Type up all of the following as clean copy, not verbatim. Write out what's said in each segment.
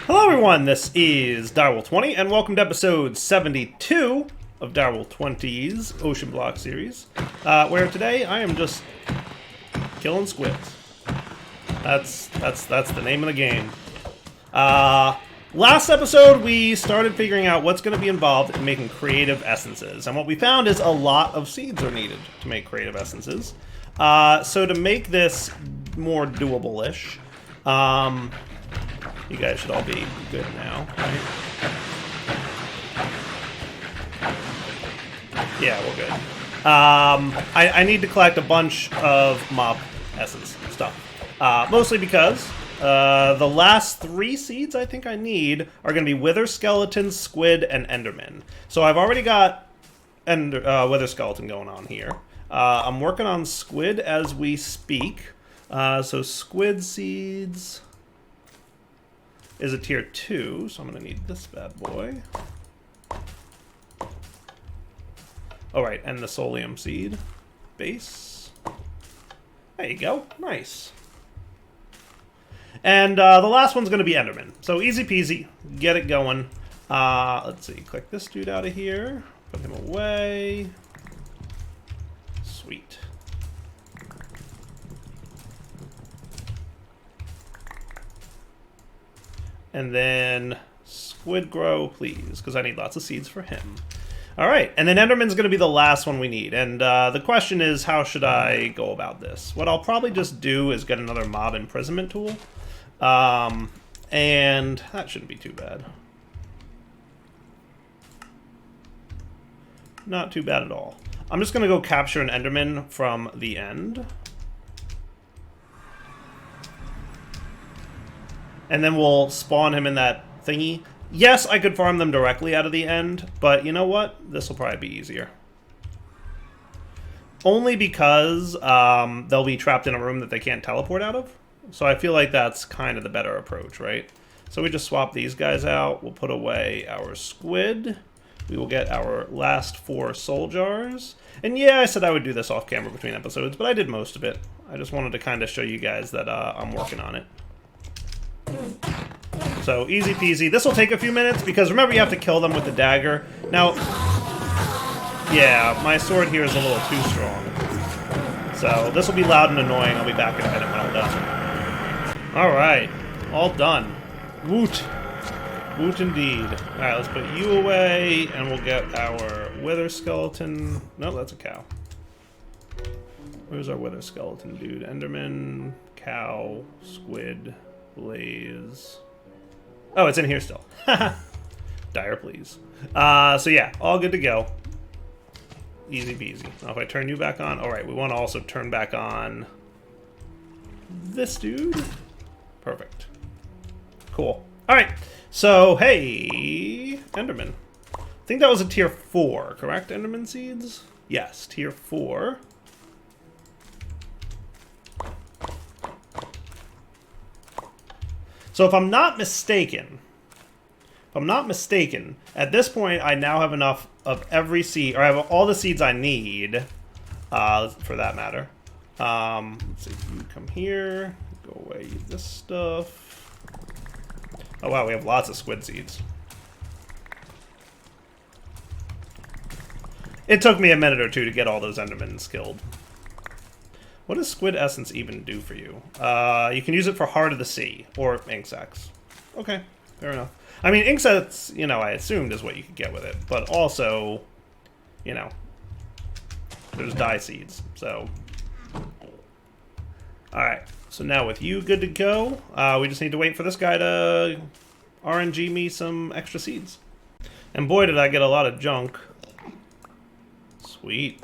Hello everyone, this is Direwolf20, and welcome to episode 72 of Direwolf20's OceanBlock series, where today I am just killing squids. That's the name of the game. Last episode we started figuring out what's going to be involved in making creative essences, and what we found is a lot of seeds are needed to make creative essences. So to make this more doable-ish, you guys should all be good now, right? Yeah, we're good. I need to collect a bunch of mob essence stuff. Mostly because the last 3 seeds I think I need are going to be Wither Skeleton, Squid, and Enderman. So I've already got Wither Skeleton going on here. I'm working on Squid as we speak. So Squid seeds is a tier 2, so I'm going to need this bad boy. Alright, and the Solium seed base. There you go. Nice. And the last one's going to be Enderman. So easy peasy. Get it going. Let's see. Click this dude out of here. Put him away. Sweet. And then Squid grow, please, because I need lots of seeds for him. All right, and then Enderman's going to be the last one we need. And the question is, how should I go about this? What I'll probably just do is get another mob imprisonment tool. And that shouldn't be too bad. Not too bad at all. I'm just going to go capture an Enderman from the end. And then we'll spawn him in that thingy. Yes, I could farm them directly out of the end, but you know what? This will probably be easier. Only because they'll be trapped in a room that they can't teleport out of. So I feel like that's kind of the better approach, right? So we just swap these guys out. We'll put away our Squid. We will get our last 4 soul jars. And yeah, I said I would do this off camera between episodes, but I did most of it. I just wanted to kind of show you guys that I'm working on it. So easy peasy. This will take a few minutes because remember you have to kill them with the dagger. Now, yeah, my sword here is a little too strong. So this will be loud and annoying. I'll be back in a minute when I'm done. Alright, all done. Woot. Woot indeed. Alright, let's put you away and we'll get our Wither Skeleton. No, that's a cow. Where's our Wither Skeleton dude? Enderman, cow, Squid, Blaze. Oh, it's in here still. Dire, please. So yeah, all good to go. Easy peasy. Now if I turn you back on... Alright, we want to also turn back on this dude. Perfect. Cool. Alright, so hey, Enderman. I think that was a tier 4, correct? Enderman seeds? Yes, tier 4. So if I'm not mistaken, at this point I now have enough of every seed, or I have all the seeds I need, for that matter. Let's see, you come here, go away, use this stuff. Oh wow, we have lots of squid seeds. It took me a minute or two to get all those Endermans killed. What does Squid Essence even do for you? You can use it for Heart of the Sea, or ink sacs. Okay, fair enough. I mean, ink sacs, you know, I assumed is what you could get with it, but also, you know, there's dye seeds, so. Alright, so now with you good to go, we just need to wait for this guy to RNG me some extra seeds. And boy, did I get a lot of junk. Sweet.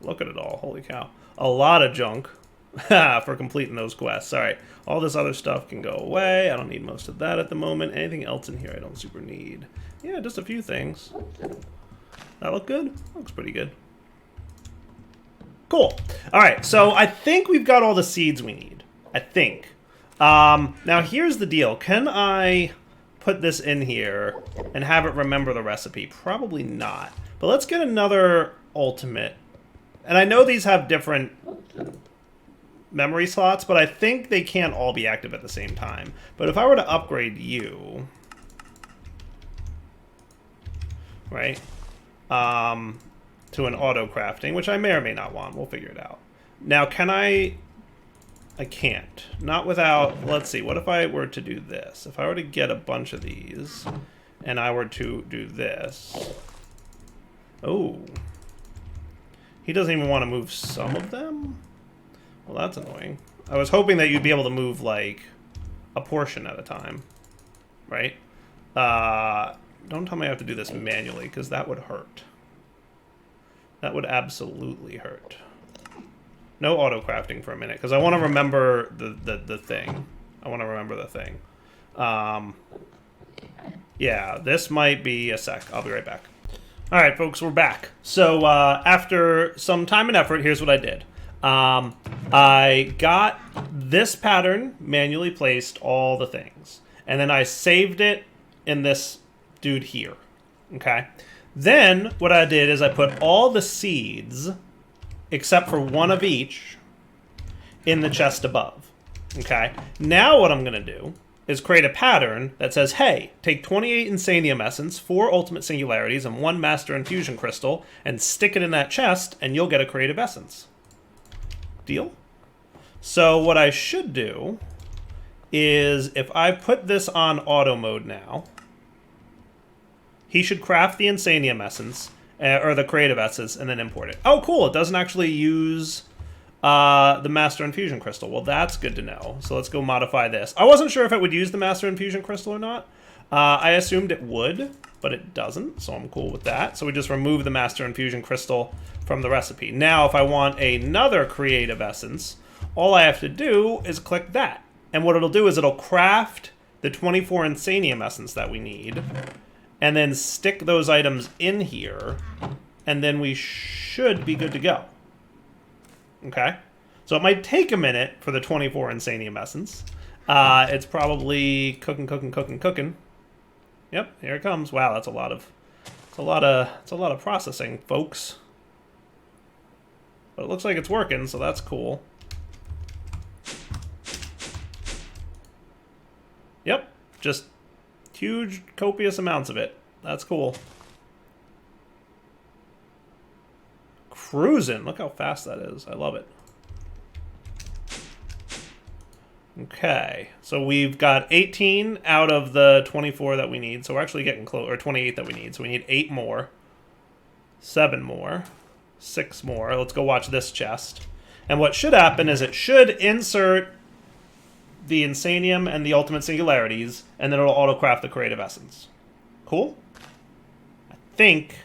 Look at it all. Holy cow. A lot of junk for completing those quests. Alright. All this other stuff can go away. I don't need most of that at the moment. Anything else in here I don't super need? Yeah, just a few things. That look good? Looks pretty good. Cool. Alright, so I think we've got all the seeds we need. I think. Now here's the deal. Can I put this in here and have it remember the recipe? Probably not. But let's get another ultimate. And I know these have different memory slots, but I think they can't all be active at the same time. But if I were to upgrade you, right, to an auto crafting, which I may or may not want, we'll figure it out. Now, can I can't. Not without, let's see, what if I were to do this? If I were to get a bunch of these, and I were to do this. Oh. He doesn't even want to move some of them? Well, that's annoying. I was hoping that you'd be able to move, like, a portion at a time. Right? Don't tell me I have to do this manually, because that would hurt. That would absolutely hurt. No auto-crafting for a minute, because I want to remember the thing. I want to remember the thing. Yeah, this might be a sec. I'll be right back. Alright, folks, we're back. So, after some time and effort, here's what I did. I got this pattern, manually placed all the things. And then I saved it in this dude here. Okay? Then, what I did is I put all the seeds, except for one of each, in the chest above. Okay? Now what I'm going to do is create a pattern that says, hey, take 28 Insanium Essence, 4 Ultimate Singularities, and 1 Master Infusion Crystal, and stick it in that chest, and you'll get a Creative Essence. Deal? So what I should do is, if I put this on auto mode now, he should craft the Insanium Essence, or the Creative Essence, and then import it. Oh, cool. It doesn't actually use the Master Infusion Crystal. Well, that's good to know. So let's go modify this. I wasn't sure if it would use the Master Infusion Crystal or not. I assumed it would, but it doesn't, so I'm cool with that. So we just remove the Master Infusion Crystal from the recipe. Now, if I want another Creative Essence, all I have to do is click that. And what it'll do is it'll craft the 24 Insanium Essence that we need, and then stick those items in here, and then we should be good to go. Okay? So it might take a minute for the 24 Insanium Essence. It's probably cooking. Yep, here it comes. Wow, that's a lot of processing, folks. But it looks like it's working, so that's cool. Yep, just huge, copious amounts of it. That's cool. Cruising. Look how fast that is. I love it. Okay. So we've got 18 out of the 24 that we need. So we're actually getting close, or 28 that we need. So we need 8 more. 7 more. 6 more. Let's go watch this chest. And what should happen is it should insert the Insanium and the Ultimate Singularities, and then it'll auto-craft the Creative Essence. Cool? I think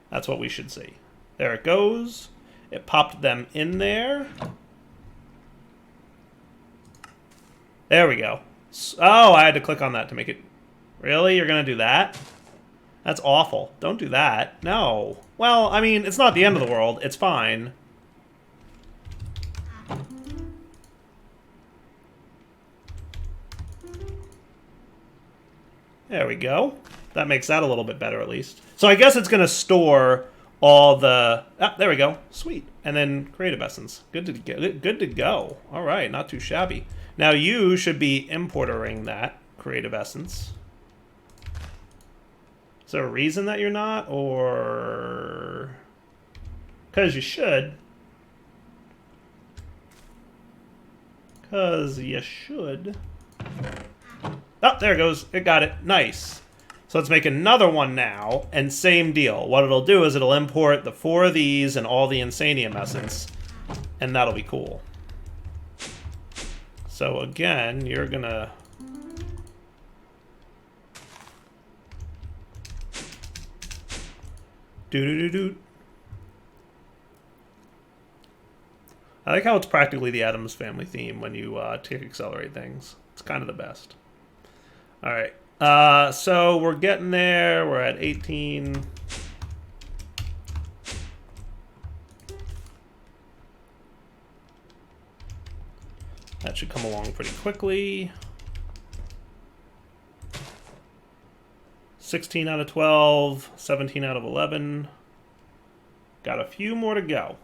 that's what we should see. There it goes. It popped them in there. There we go. Oh, I had to click on that to make it... Really? You're going to do that? That's awful. Don't do that. No. Well, I mean, it's not the end of the world. It's fine. There we go. That makes that a little bit better, at least. So I guess it's going to store all the... Ah, there we go. Sweet. And then Creative Essence. Good to go. All right, not too shabby. Now you should be importing that Creative Essence. Is there a reason that you're not, or... Because you should. Because you should. Oh, there it goes. It got it. Nice. So let's make another one now, and same deal. What it'll do is it'll import the 4 of these and all the Insanium Essence, and that'll be cool. So again, you're gonna... Do-do-do-do. I like how it's practically the Addams Family theme when you tick accelerate things. It's kind of the best. All right. So we're getting there. We're at 18. That should come along pretty quickly. 16 out of 12, 17 out of 11. Got a few more to go.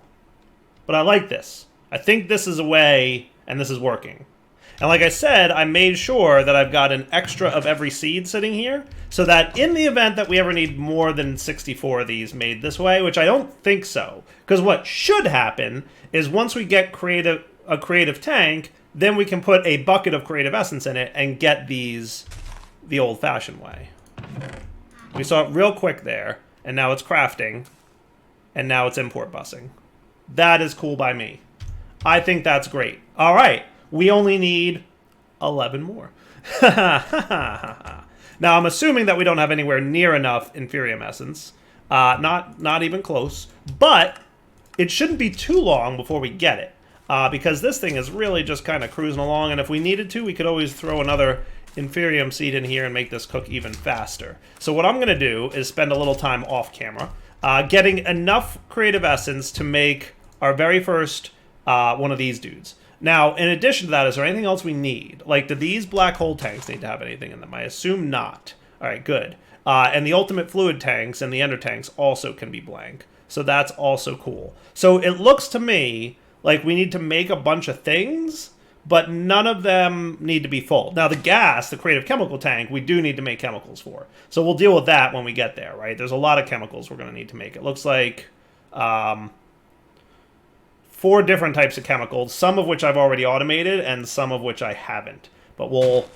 But I like this. I think this is a way, and this is working. And like I said, I made sure that I've got an extra of every seed sitting here, so that in the event that we ever need more than 64 of these made this way, which I don't think so, because what should happen is once we get a creative tank, then we can put a bucket of creative essence in it and get these the old-fashioned way. We saw it real quick there, and now it's crafting, and now it's import busing. That is cool by me. I think that's great. All right. We only need 11 more. Now, I'm assuming that we don't have anywhere near enough Inferium Essence. Not even close. But it shouldn't be too long before we get it. Because this thing is really just kind of cruising along. And if we needed to, we could always throw another Inferium seed in here and make this cook even faster. So what I'm going to do is spend a little time off camera. Getting enough Creative Essence to make our very first one of these dudes. Now, in addition to that, is there anything else we need? Like, do these black hole tanks need to have anything in them? I assume not. All right, good. And the ultimate fluid tanks and the ender tanks also can be blank. So that's also cool. So it looks to me like we need to make a bunch of things, but none of them need to be full. Now, the gas, the creative chemical tank, we do need to make chemicals for. So we'll deal with that when we get there, right? There's a lot of chemicals we're going to need to make. It looks like 4 different types of chemicals, some of which I've already automated and some of which I haven't. But we'll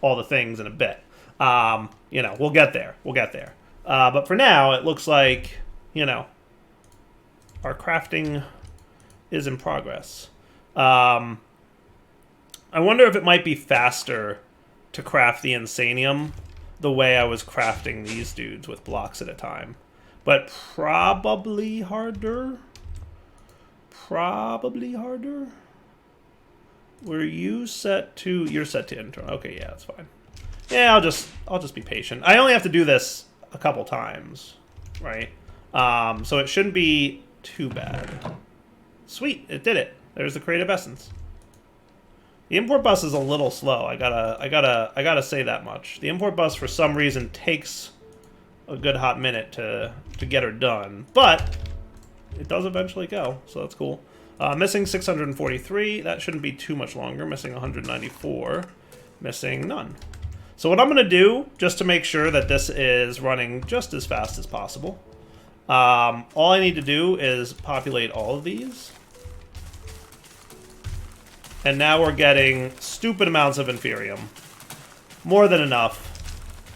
all the things in a bit. You know, we'll get there. We'll get there. But for now, it looks like, you know, our crafting is in progress. I wonder if it might be faster to craft the Insanium the way I was crafting these dudes with blocks at a time. But probably harder. Probably harder. Were you set to... You're set to internal. Okay, yeah, that's fine. Yeah, I'll just be patient. I only have to do this a couple times, right? So it shouldn't be too bad. Sweet, it did it. There's the creative essence. The import bus is a little slow. I gotta say that much. The import bus, for some reason, takes a good hot minute to get her done, but it does eventually go, so that's cool. Missing 643. That shouldn't be too much longer. Missing 194. Missing none. So what I'm going to do, just to make sure that this is running just as fast as possible, all I need to do is populate all of these. And now we're getting stupid amounts of Inferium. More than enough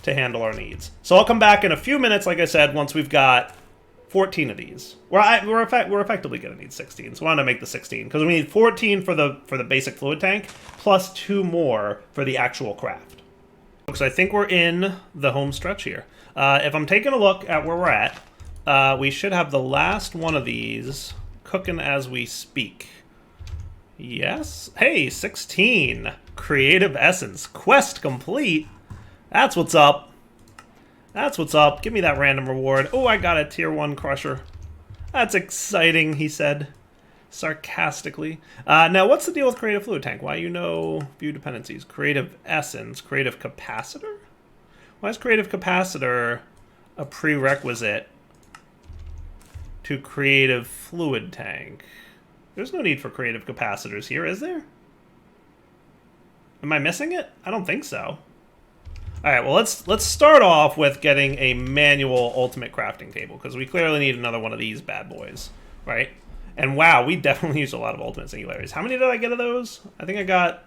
to handle our needs. So I'll come back in a few minutes, like I said, once we've got 14 of these. We're effectively going to need 16, so I want to make the 16, because we need 14 for the basic fluid tank, plus 2 more for the actual craft. Folks, I think we're in the home stretch here. If I'm taking a look at where we're at, we should have the last one of these cooking as we speak. Yes. Hey, 16. Creative Essence. Quest complete. That's what's up. That's what's up. Give me that random reward. Oh, I got a tier 1 crusher. That's exciting, he said, sarcastically. Now, what's the deal with creative fluid tank? Why view dependencies? Creative essence, creative capacitor? Why is creative capacitor a prerequisite to creative fluid tank? There's no need for creative capacitors here, is there? Am I missing it? I don't think so. All right, well, let's start off with getting a manual ultimate crafting table, because we clearly need another one of these bad boys, right? And wow, we definitely used a lot of ultimate singularities. How many did I get of those? I think I got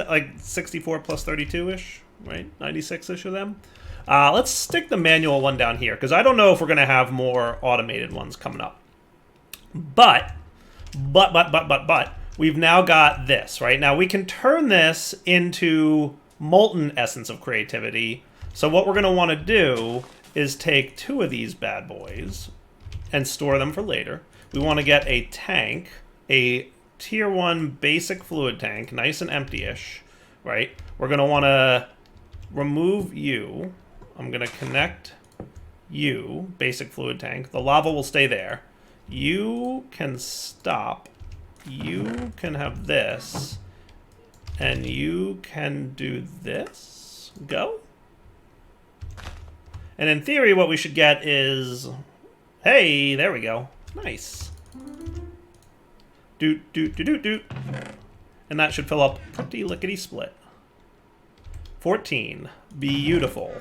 like 64 plus 32-ish, right? 96-ish of them. Let's stick the manual one down here, because I don't know if we're going to have more automated ones coming up. But, we've now got this, right? Now, we can turn this into molten essence of creativity. So what we're going to want to do is take 2 of these bad boys and store them for later. We want to get a tank, a tier 1 basic fluid tank, nice and empty-ish, right? We're going to want to remove you. I'm going to connect you, basic fluid tank. The lava will stay there. You can stop. You can have this. And you can do this. Go. And in theory, what we should get is... Hey, there we go. Nice. Doot, doot, doot, doot, doot. And that should fill up pretty lickety-split. 14. Beautiful.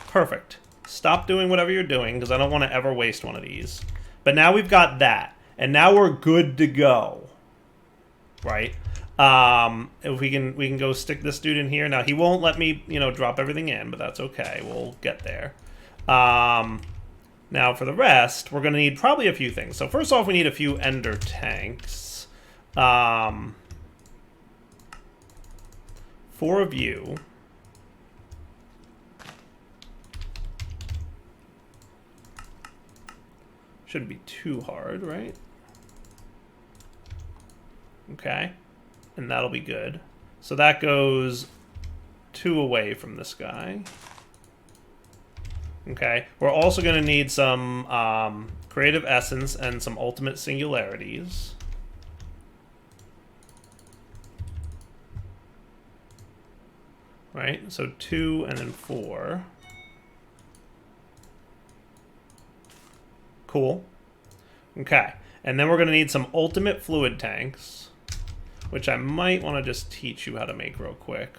Perfect. Stop doing whatever you're doing, because I don't want to ever waste one of these. But now we've got that. And now we're good to go. Right? If we can go stick this dude in here. Now, he won't let me, you know, drop everything in, but that's okay. We'll get there. Now, for the rest, we're going to need probably a few things. So, first off, we need a few ender tanks. 4 of you. Shouldn't be too hard, right? Okay. And that'll be good. So that goes 2 away from this guy. Okay. We're also going to need some creative essence and some ultimate singularities. Right? So 2 and then 4. Cool. Okay. And then we're going to need some ultimate fluid tanks, which I might want to just teach you how to make real quick.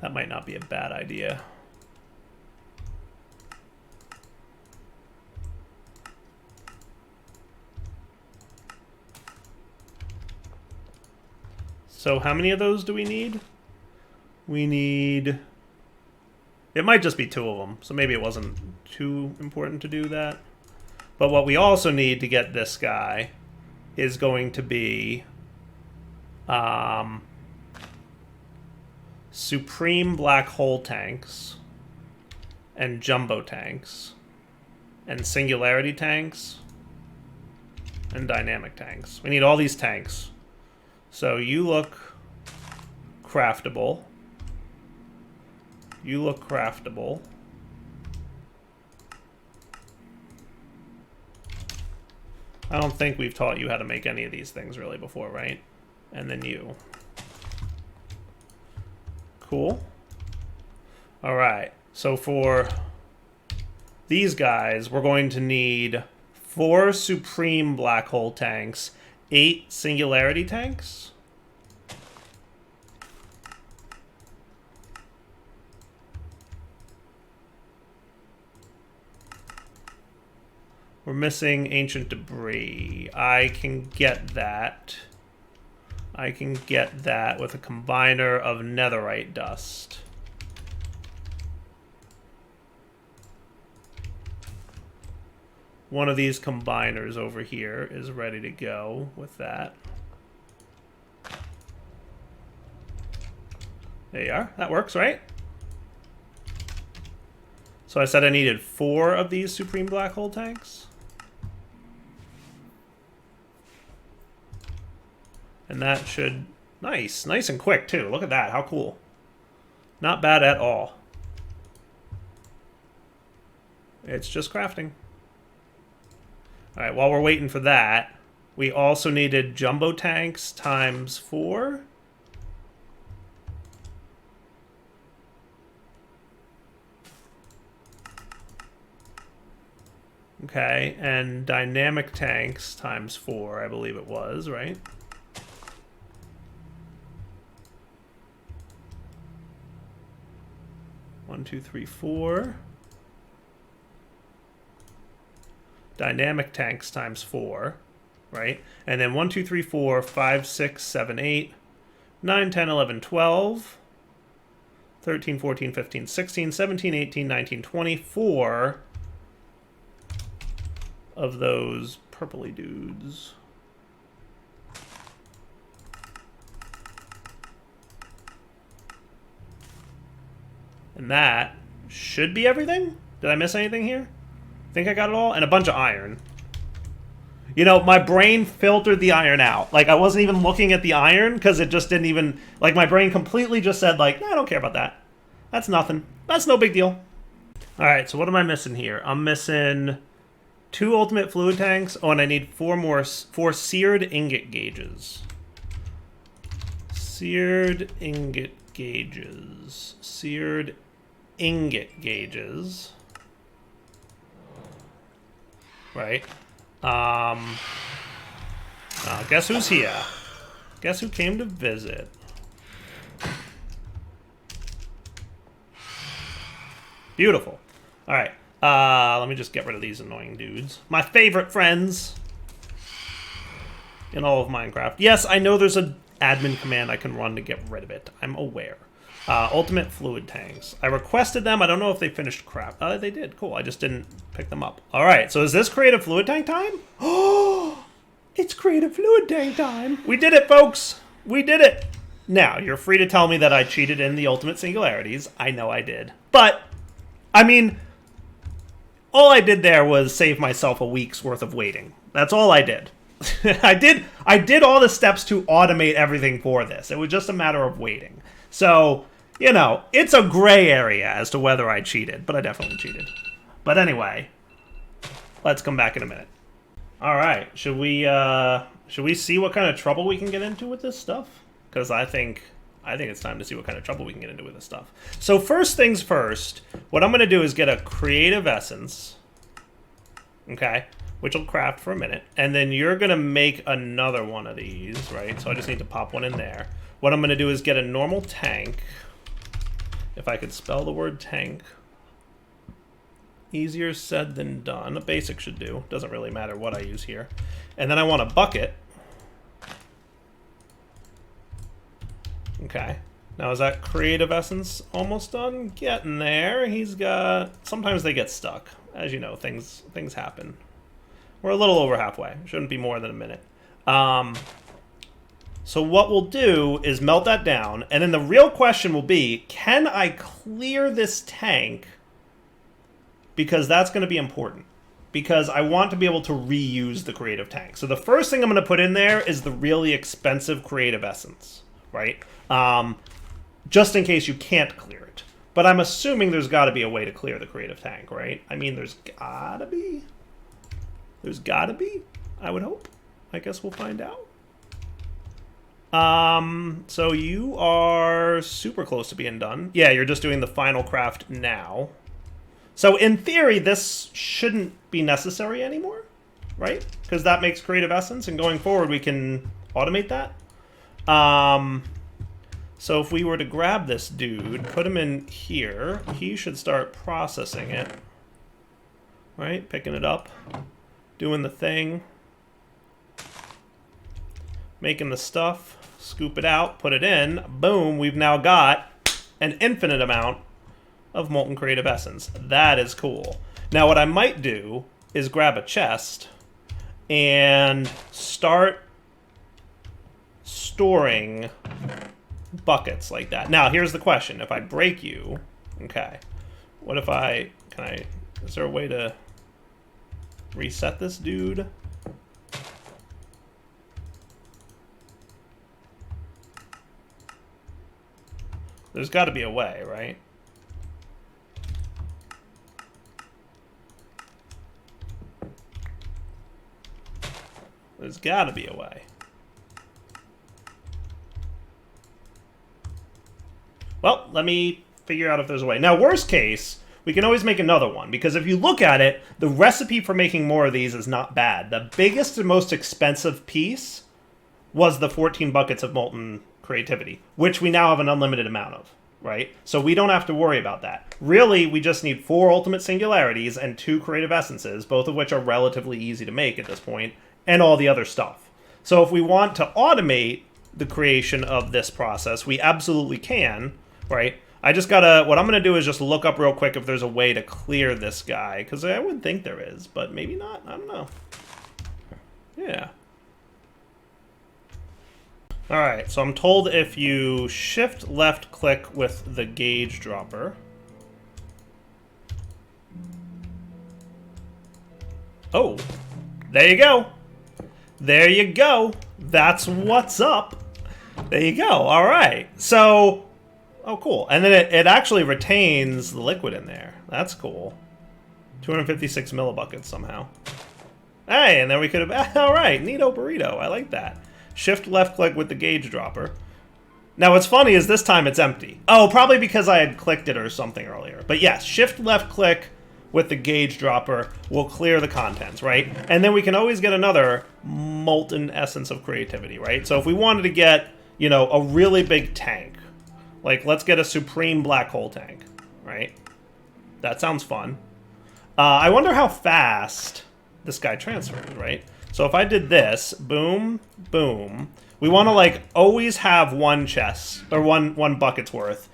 That might not be a bad idea. So how many of those do we need? We need... It might just be 2 of them, so maybe it wasn't too important to do that. But what we also need to get this guy is going to be supreme black hole tanks and jumbo tanks and singularity tanks and dynamic tanks. We need all these tanks. So you look craftable. You look craftable. I don't think we've taught you how to make any of these things really before, right? And then you. Cool. All right. So for these guys, we're going to need 4 supreme black hole tanks, 8 singularity tanks. We're missing ancient debris. I can get that. I can get that with a combiner of netherite dust. One of these combiners over here is ready to go with that. There you are. That works, right? So I said I needed 4 of these supreme black hole tanks. And that should... Nice. Nice and quick, too. Look at that. How cool. Not bad at all. It's just crafting. Alright, while we're waiting for that, we also needed jumbo tanks times 4. Okay, and dynamic tanks times 4, I believe it was, right? One, two, three, 4. Dynamic tanks times 4, right? And then 1, 2, 3, 4, 5, 6, 7, 8, 9, 10, 11, 12, 13, 14, 15, 16, 17, 18, 19, 24 of those purpley dudes. And that should be everything? Did I miss anything here? I think I got it all. And a bunch of iron. You know, my brain filtered the iron out. Like, I wasn't even looking at the iron because it just didn't even... Like, my brain completely just said, like, nah, I don't care about that. That's nothing. That's no big deal. Alright, so what am I missing here? I'm missing 2 ultimate fluid tanks. Oh, and I need 4 seared ingot gauges. Seared ingot gauges. Seared ingot gauges. Right? Guess who's here? Guess who came to visit? Beautiful. All right. Let me just get rid of these annoying dudes. My favorite friends in all of Minecraft. Yes, I know there's an admin command I can run to get rid of it. I'm aware. Ultimate fluid tanks. I requested them. I don't know if they finished crap. They did. Cool. I just didn't pick them up. All right. So is this creative fluid tank time? Oh, it's creative fluid tank time. We did it, folks. We did it. Now, you're free to tell me that I cheated in the ultimate singularities. I know I did. But, I mean, all I did there was save myself a week's worth of waiting. That's all I did. I did all the steps to automate everything for this. It was just a matter of waiting. So, you know, it's a gray area as to whether I cheated, but I definitely cheated. But anyway, let's come back in a minute. All right, should we see what kind of trouble we can get into with this stuff? Because I think it's time to see what kind of trouble we can get into with this stuff. So first things first, what I'm going to do is get a creative essence, okay, which will craft for a minute, and then you're going to make another one of these, right? So I just need to pop one in there. What I'm going to do is get a normal tank, if I could spell the word tank. Easier said than done. A basic should do. Doesn't really matter what I use here. And then I want a bucket. Okay. Now is that creative essence almost done? Getting there. He's got... Sometimes they get stuck. As you know, things happen. We're a little over halfway. Shouldn't be more than a minute. So what we'll do is melt that down. And then the real question will be, can I clear this tank? Because that's going to be important. Because I want to be able to reuse the creative tank. So the first thing I'm going to put in there is the really expensive creative essence, right? Just in case you can't clear it. But I'm assuming there's got to be a way to clear the creative tank, right? I mean, there's got to be. There's got to be, I would hope. I guess we'll find out. So you are super close to being done. Yeah, you're just doing the final craft now. So in theory, this shouldn't be necessary anymore, right? Because that makes creative essence, and going forward, we can automate that. So if we were to grab this dude, put him in here, he should start processing it, right? Picking it up, doing the thing, making the stuff, scoop it out, put it in, boom, we've now got an infinite amount of molten creative essence. That is cool. Now what I might do is grab a chest and start storing buckets like that. Now here's the question. If I break you, okay, what if is there a way to reset this dude? There's got to be a way, right? There's got to be a way. Well, let me figure out if there's a way. Now, worst case, we can always make another one, because if you look at it, the recipe for making more of these is not bad. The biggest and most expensive piece was the 14 buckets of molten creativity, which we now have an unlimited amount of, right? So we don't have to worry about that. Really, we just need 4 ultimate singularities and 2 creative essences, both of which are relatively easy to make at this point, and all the other stuff. So if we want to automate the creation of this process, we absolutely can, right? I just gotta, what I'm gonna do is just look up real quick if there's a way to clear this guy, because I would think there is, but maybe not, I don't know. Yeah. Alright, so I'm told if you shift left click with the gauge dropper. Oh, there you go. There you go. That's what's up. There you go. All right. So, oh, cool. And then it actually retains the liquid in there. That's cool. 256 millibuckets somehow. Hey, and then we could have... All right. Neato burrito. I like that. Shift left click with the gauge dropper. Now, what's funny is this time it's empty. Oh, probably because I had clicked it or something earlier. But yes, shift left click with the gauge dropper will clear the contents, right? And then we can always get another molten essence of creativity, right? So if we wanted to get, you know, a really big tank, like let's get a supreme black hole tank, right? That sounds fun. I wonder how fast this guy transfers, right? So if I did this, boom, boom, we want to like always have one chest or one bucket's worth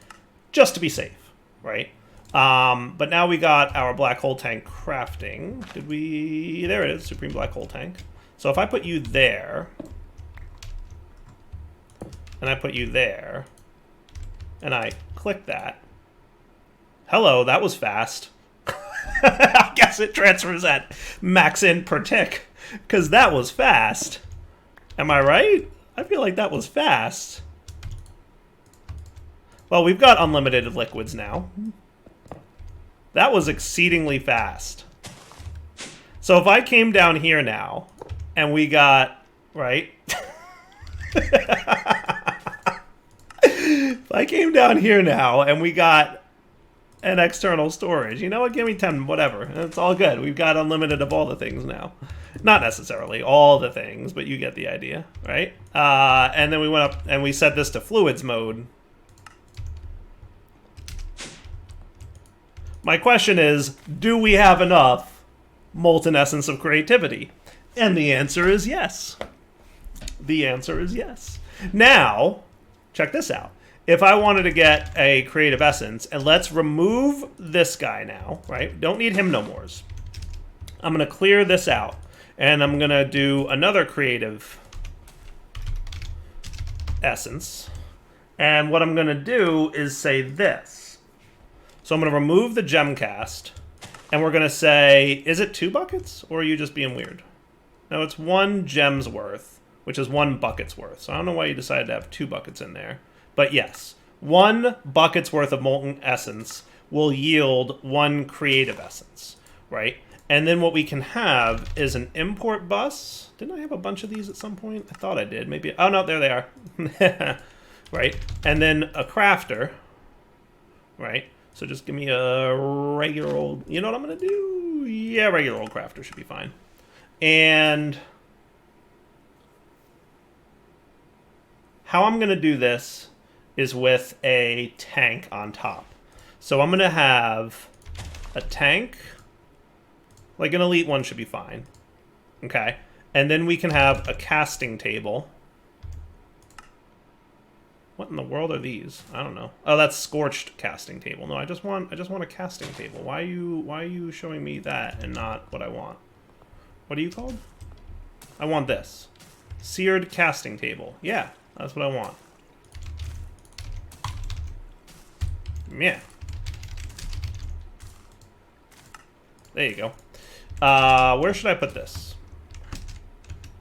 just to be safe, right? But now we got our black hole tank crafting. Did we? There it is, supreme black hole tank. So if I put you there, and I put you there, and I click that, hello, that was fast. I guess it transfers at max in per tick, because that was fast. Am I right? I feel like that was fast. Well, we've got unlimited liquids now. That was exceedingly fast. So if I came down here now, and we got, right? If I came down here now, and we got an external storage, you know what, give me 10, whatever. It's all good. We've got unlimited of all the things now. Not necessarily all the things, but you get the idea, right? And then we went up, and we set this to fluids mode. My question is, do we have enough molten essence of creativity? And the answer is yes. The answer is yes. Now, check this out. If I wanted to get a creative essence, and let's remove this guy now, right? Don't need him no mores. I'm going to clear this out, and I'm going to do another creative essence. And what I'm going to do is say this. So I'm going to remove the gem cast, and we're going to say, is it 2 buckets, or are you just being weird? No, it's 1 gem's worth, which is 1 bucket's worth. So I don't know why you decided to have 2 buckets in there. But yes, 1 bucket's worth of molten essence will yield 1 creative essence, right? And then what we can have is an import bus. Didn't I have a bunch of these at some point? I thought I did. Maybe. Oh, no, there they are. Right? And then a crafter, right? So just give me a regular old, you know what I'm going to do? Yeah, regular old crafter should be fine. And how I'm going to do this is with a tank on top. So I'm going to have a tank, like an elite one should be fine. Okay. And then we can have a casting table. What in the world are these? I don't know. Oh, that's scorched casting table. No, I just want a casting table. Why are you showing me that and not what I want? What are you called? I want this. Seared casting table. Yeah, that's what I want. Yeah. There you go. Where should I put this?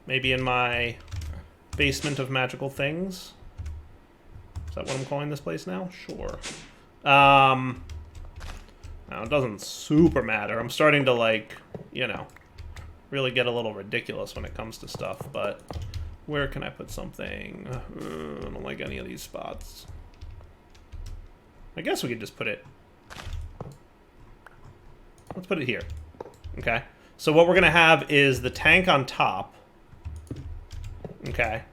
Maybe in my basement of magical things? Is that what I'm calling this place now? Sure. Now, it doesn't super matter. I'm starting to, like, you know, really get a little ridiculous when it comes to stuff, but where can I put something? I don't like any of these spots. I guess we could just put it... Let's put it here. Okay. So what we're going to have is the tank on top. Okay.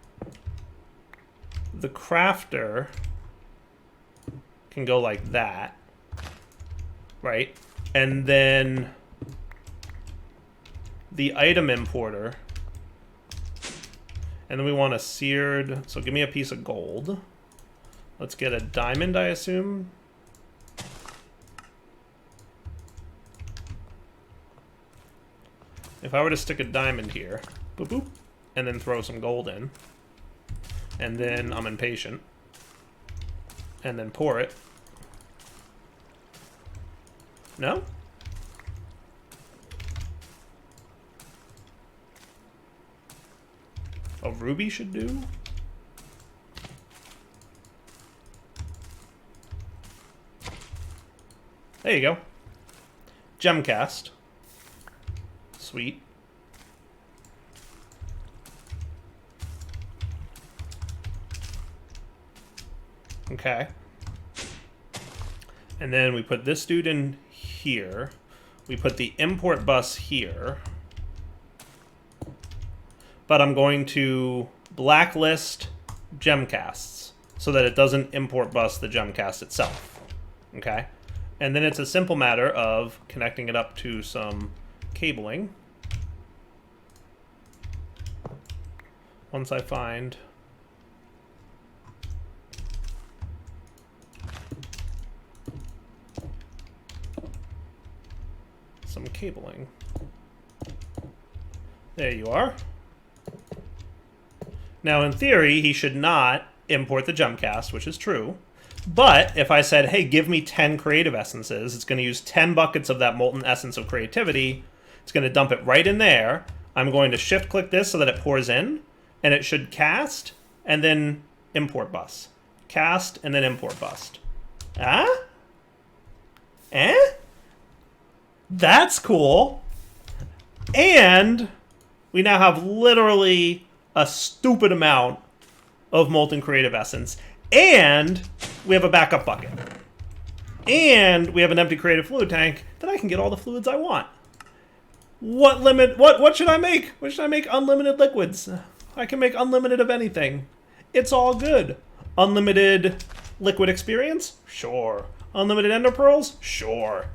The crafter can go like that. Right? And then the item importer. And then we want a seared... So give me a piece of gold. Let's get a diamond, I assume. If I were to stick a diamond here, boop, boop, and then throw some gold in, and then I'm impatient, and then pour it. No? A ruby should do? There you go. Gemcast. Sweet. Okay. And then we put this dude in here. we put the import bus here. But I'm going to blacklist gemcasts so that it doesn't import bus the gemcast itself. Okay? And then it's a simple matter of connecting it up to some cabling. Once I find some cabling. There you are. Now, in theory, he should not import the gemcast, which is true. But if I said, hey, give me 10 creative essences, it's going to use 10 buckets of that molten essence of creativity. It's going to dump it right in there. I'm going to shift-click this so that it pours in, and it should cast and then import bus. Cast and then import bus. Ah? Eh? That's cool. And we now have literally a stupid amount of molten creative essence, and we have a backup bucket, and we have an empty creative fluid tank that I can get all the fluids I want. What limit? What should I make? What should I make? Unlimited liquids. I can make unlimited of anything. It's all good. Unlimited liquid experience? Sure. Unlimited ender pearls? Sure.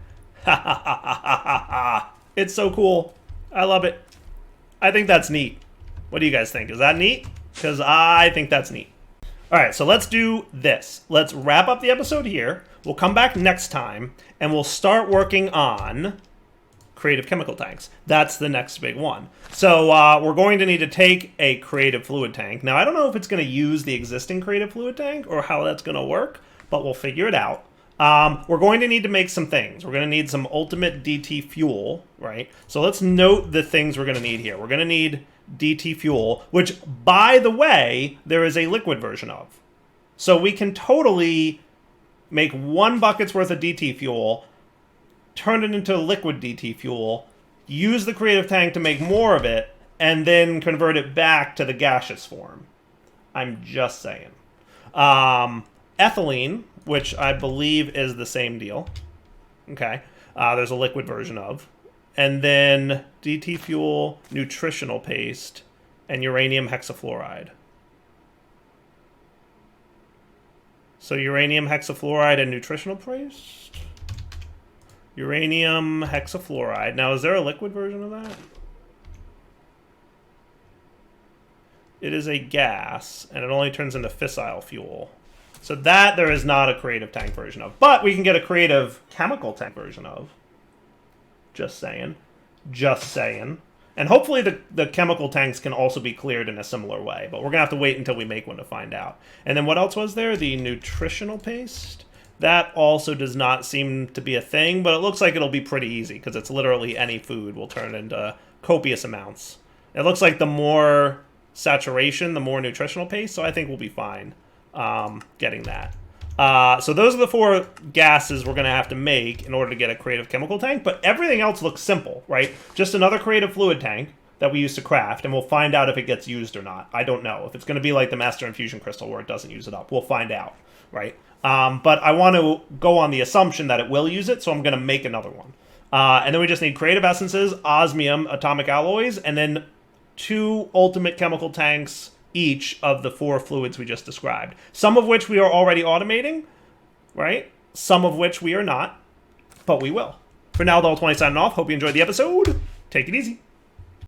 Ha ha ha ha ha ha. It's so cool. I love it. I think that's neat. What do you guys think? Is that neat? Because I think that's neat. All right, so let's do this. Let's wrap up the episode here. We'll come back next time, and we'll start working on creative chemical tanks. That's the next big one. So we're going to need to take a creative fluid tank. Now, I don't know if it's going to use the existing creative fluid tank or how that's going to work, but we'll figure it out. We're going to need to make some things. We're going to need some ultimate DT fuel, right? So let's note the things we're going to need here. We're going to need DT fuel, which, by the way, there is a liquid version of. So we can totally make 1 bucket's worth of DT fuel, turn it into liquid DT fuel, use the creative tank to make more of it, and then convert it back to the gaseous form. I'm just saying. Ethylene, which I believe is the same deal. Okay. There's a liquid version of. And then DT fuel, nutritional paste, and uranium hexafluoride. So uranium hexafluoride and nutritional paste? Uranium hexafluoride. Now, is there a liquid version of that? It is a gas, and it only turns into fissile fuel. So that there is not a creative tank version of. But we can get a creative chemical tank version of. Just saying. Just saying. And hopefully the chemical tanks can also be cleared in a similar way. But we're going to have to wait until we make one to find out. And then what else was there? The nutritional paste. That also does not seem to be a thing. But it looks like it'll be pretty easy. Because it's literally any food will turn into copious amounts. It looks like the more saturation, the more nutritional paste. So I think we'll be fine getting that. So those are the 4 gases we're going to have to make in order to get a creative chemical tank. But everything else looks simple, right? Just another creative fluid tank that we use to craft, and we'll find out if it gets used or not. I don't know. If it's going to be like the Master Infusion Crystal where it doesn't use it up, we'll find out, right? But I want to go on the assumption that it will use it, so I'm going to make another one. And then we just need creative essences, osmium, atomic alloys, and then 2 ultimate chemical tanks each of the 4 fluids we just described. Some of which we are already automating, right? Some of which we are not, but we will. For now, Doll20 signing off. Hope you enjoyed the episode. Take it easy.